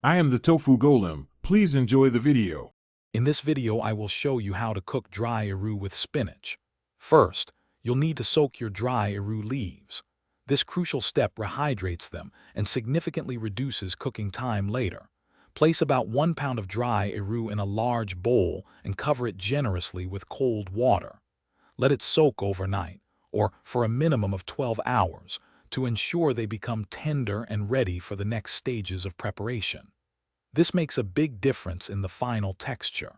I am the tofu golem. Please enjoy the video. In this video, I will show you how to cook dry eru with spinach. First, you'll need to soak your dry eru leaves. This crucial step rehydrates them and significantly reduces cooking time later. Place about 1 pound of dry eru in a large bowl and cover it generously with cold water. Let it soak overnight, or for a minimum of 12 hours, to ensure they become tender and ready for the next stages of preparation. This makes a big difference in the final texture.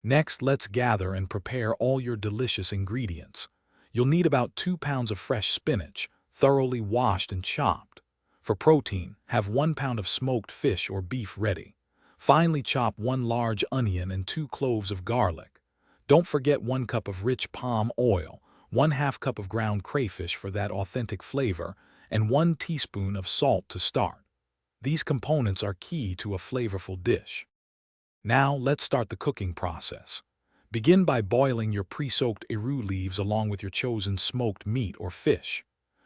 Next, let's gather and prepare all your delicious ingredients. You'll need about 2 pounds of fresh spinach, thoroughly washed and chopped. For protein, have 1 pound of smoked fish or beef ready. Finely chop 1 large onion and 2 cloves of garlic. Don't forget 1 cup of rich palm oil, 1/2 cup of ground crayfish for that authentic flavor, and 1 teaspoon of salt to start. These components are key to a flavorful dish. Now let's start the cooking process. Begin by boiling your pre-soaked eru leaves along with your chosen smoked meat or fish.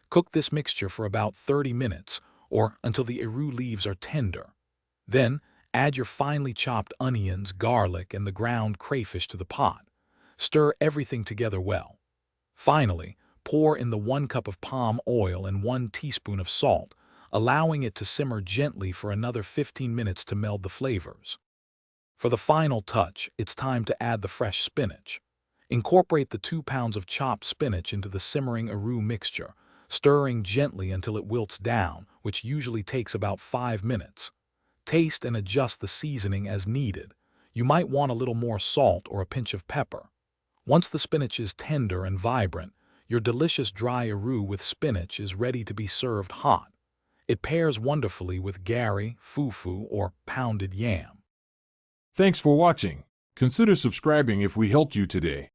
Cook this mixture for about 30 minutes or until the eru leaves are tender. Then add your finely chopped onions, garlic, and the ground crayfish to the pot. Stir everything together well. Finally, pour in the 1 cup of palm oil and 1 teaspoon of salt, allowing it to simmer gently for another 15 minutes to meld the flavors. For the final touch, it's time to add the fresh spinach. Incorporate the 2 pounds of chopped spinach into the simmering eru mixture, stirring gently until it wilts down, which usually takes about 5 minutes. Taste and adjust the seasoning as needed. You might want a little more salt or a pinch of pepper. Once the spinach is tender and vibrant, your delicious dry eru with spinach is ready to be served hot. It pairs wonderfully with garri, fufu, or pounded yam. Thanks for watching. Consider subscribing if we helped you today.